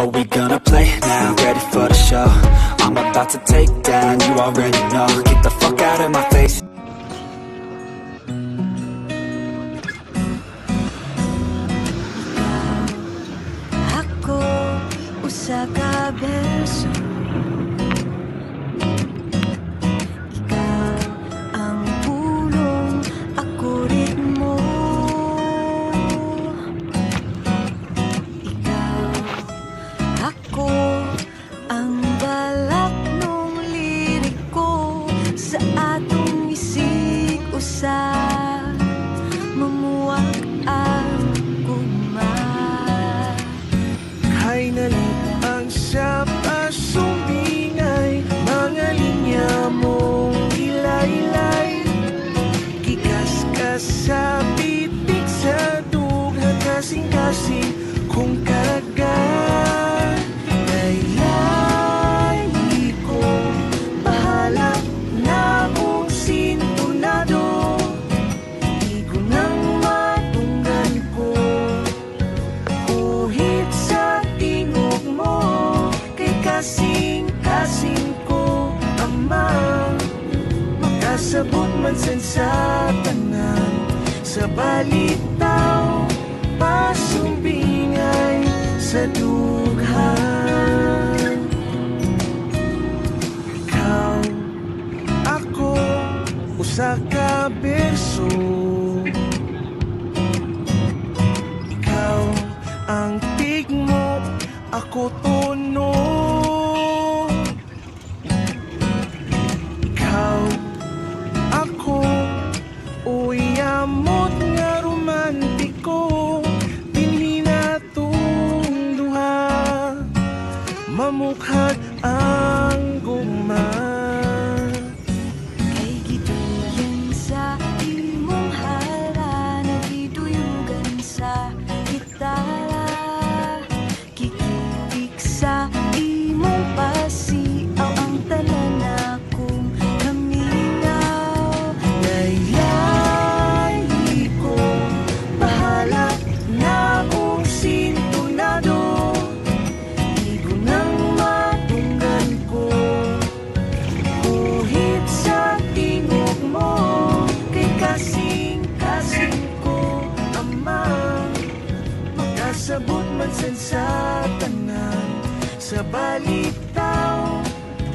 Are we gonna play now? Ready for the show? I'm about to take down, you already know. Get the fuck out of my face. Ako, usa ka beso. Ikaw ang pulong, ako ritmo. Ikaw, ako ang balak nung liriko sa atong isig usa. Mamuwag ang guma. Kay nalit ang siya pasumbingay, mga linya mong ilay-ilay. Gikas-kas sa pitik sa dughan, kasing-kasing kung karagan. Nayayi ko, bahala na kung sintonado. Di ko nang matunggan ko, uhit sa tingog mo. Kay kasing-kasing ko, amang makasabot man sa tanan. Sa balitaw, pasumbingay sa dughan. Ikaw, ako, usa ka beso. Ikaw ang tigmo, ako tono. Ikaw, ako, uyamot nga romantiko. Pinhi na tong duha, mamukhag ang guma. Kay giduyon sa imong hala, nagiduyugan sa gitara. Kikitik sa imong pasiaw, ang tanan akong kaminaw. Nayayi ko, bahala na kung sintonado. Di ko nang matunggan ko, uhit sa tingog mo. Kay kasing-kasing ko, amang makasabot man sa tanan. Sa balitaw,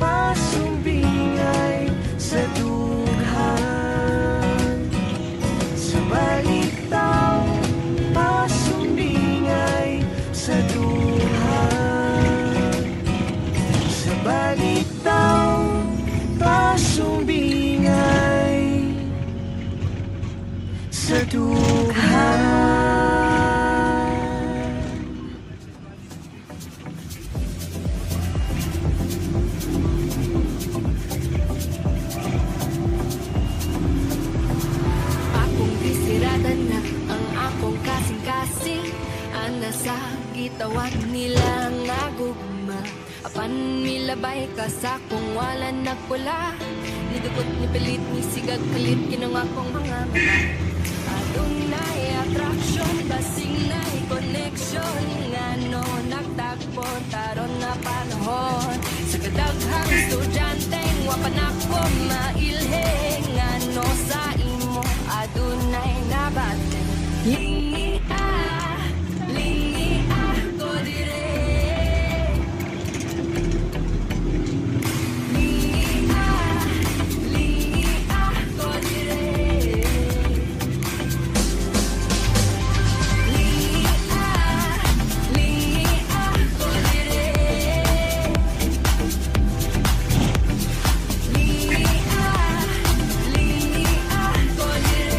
pasumbingay sa dughan. Sa balitaw, pasumbingay sa dughan. Sa balitaw, pasumbingay sa dughan. Akong disiratan na ang akong kasing-kasing, ana sa gitawan nila nga gugma. Apan milabay ka sa kung wala nagpula, nidugot ni pilit ni sigag kalit kinang akong mga mata. Adunay attraction, basing na'y connection, ngano nagtagpo taron na panahon. Sa kadaghang estudyante, wapan ako mailhe, ngano sa imo adunay nabate. Lingi ko dire. Lingi ko dire.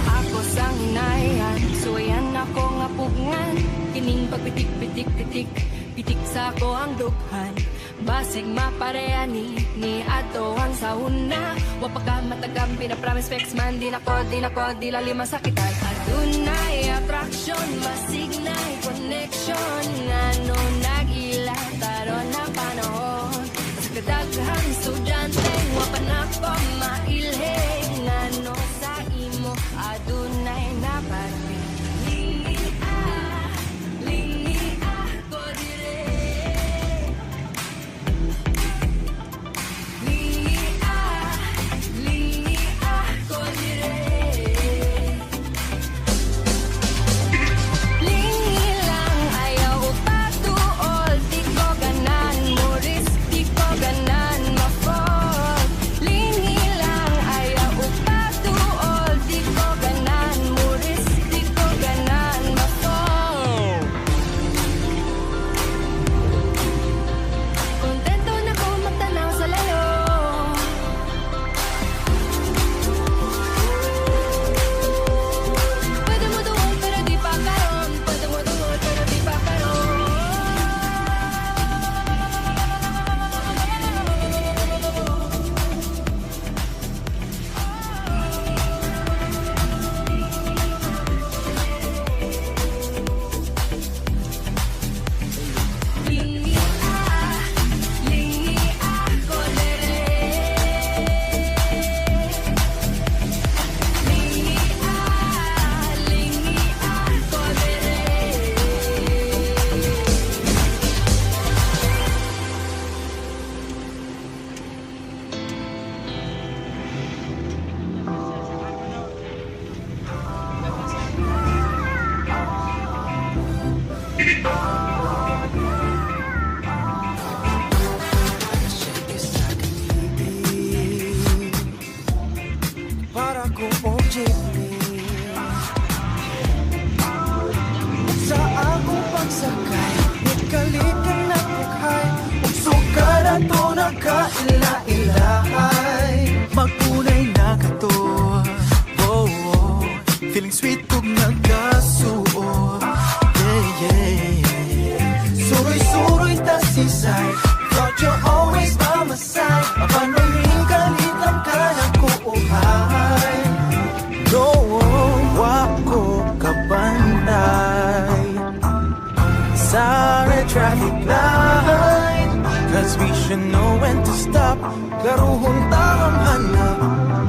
Ako sang inayan, suwayan ako nga pugngan. Kining pagpitik-pitik-pitik, pitik sa ko ang dughan. Basig mapareani, ni ato ang sauna. Wapa ka matagam, pinapromise specs man. Di nako, di lalim masakitan. Adunay attraction, basig na'y connection. Ngano nag-ila, taron na panahon. Sa kadaghang estudyante, wapa na ko mailhe. Ngano sa imo, adunay na pati. sakay Ikalit ka na bukhay Ugsuka na to nakaila-ilahay Magunay na ka to oh, oh. Feeling sweet kung nagkasuot yeah, yeah. Suroy-suroy ta sisay Thought you're always by my side Mapano'y kalitan ka na kuuhay No, wako kabantay Sa red traffic light Cause we should know when to stop Karuhon tarang hanap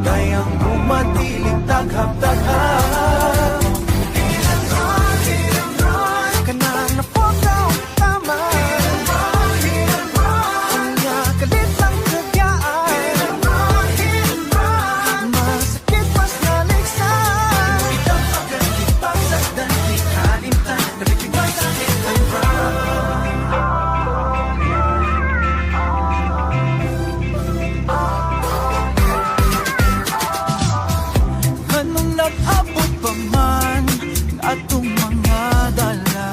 Kayang bumatilig taghap-taghap Hit and run Kanang na-fall down tama Hit and run Kanya kalit lang kagyaan Hit and run Masakit mas naliksan Itang pagkakit pagsakdan Di kalimtan Nabigibay sa hit and run Anong nag-abot pa man atong mga dala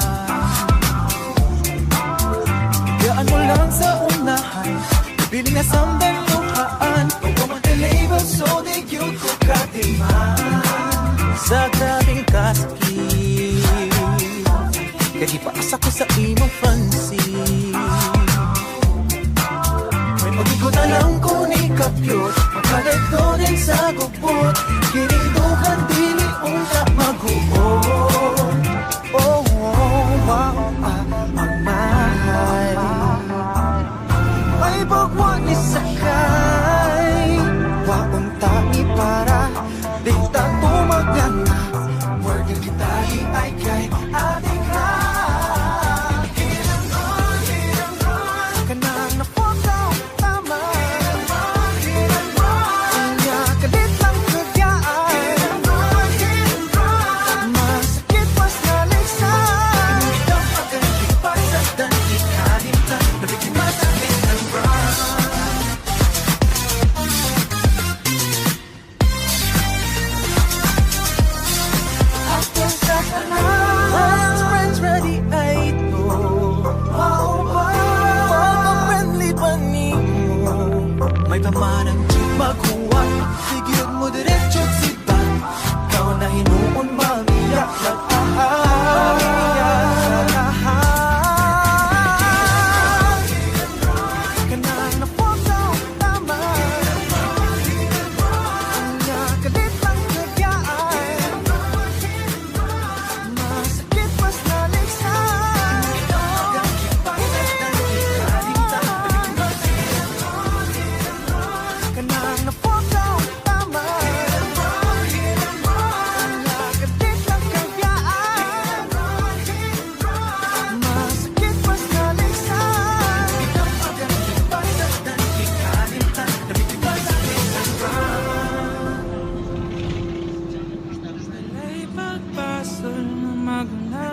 Kayaan mo lang sa unahan Piling na samdan luhaan Huwag mag-label so di yun ko katiman Sa grabing kasakit Kaya di paas ako sa imong fancy Mag-ikot na lang kung ikapyot Magkalito din sa gupot Kinidukan dili unta mag-uot Oh, oh, wow, magmahal May bagwan ni sakay Waong ta'i para Di ta tumagana Working kita ay kay ating ka Hit and run Kanang na-fall down tama Hit and run Kanya kalit lang kagyaan Hit and run Masakit mas naliksan Itang pagkakit pagsakdan Di kalimtan Nabigima sa hit and run Ako sa kanan Friends ready ay ito Wow ba Pagka-friendly pa nimo May pamanang jeep maghuwat Tigiyod mo diretso sipa Ikaw na hinuon mamiyak Kanang na-fall down tama Kanya kalit lang kagyaan Masakit mas naliksan Kanang na-fall down tama Kanya kalit lang kagyaan Masakit mas naliksan Ay pagpasol na maguna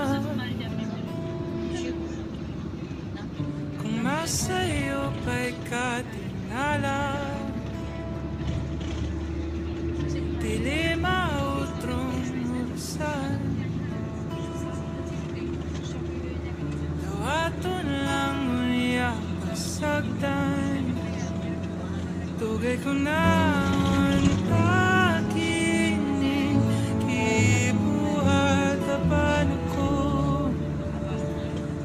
Kung masa'yo pa'y katinala Dili mautrong urusan Dawaton lang unya pasagdan Tugay ko na ang pakinig Kibuhat tapan ako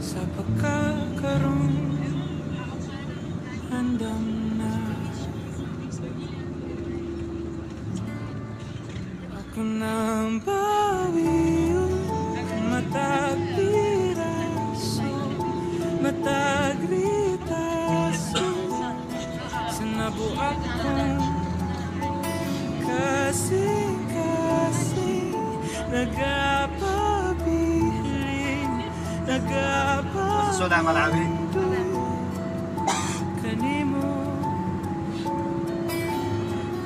Sa pagkakaroon Handang na Ako nang bawiw Matagpiraso Matagritaso Sa nabuak kong Kasi Nagapabilin Nagapabilin Kanimo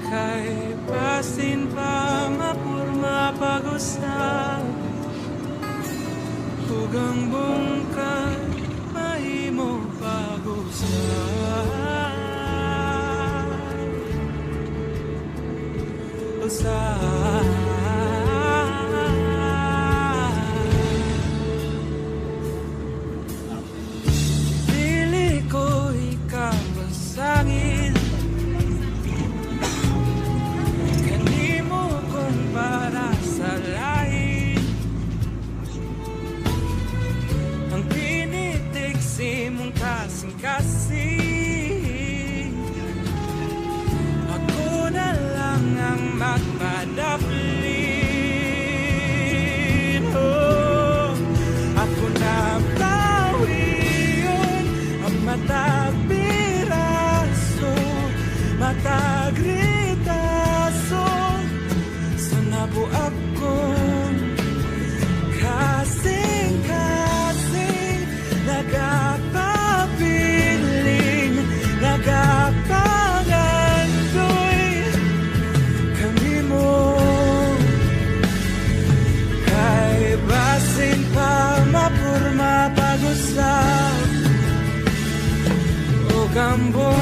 Kay pasin pa mapurma pag-usap Hugang bungkay mahimo pag-usap Usap imong kasing-kasing. Ako na lang ang magpadaplin. Oh, ako na bawiyon ang matagpiraso, matagritaso sa nabuak kong kasing-kasing. Nagapabiling, nagapangandoy kami mo. Kay basin pa mapurma pag-usap o kambo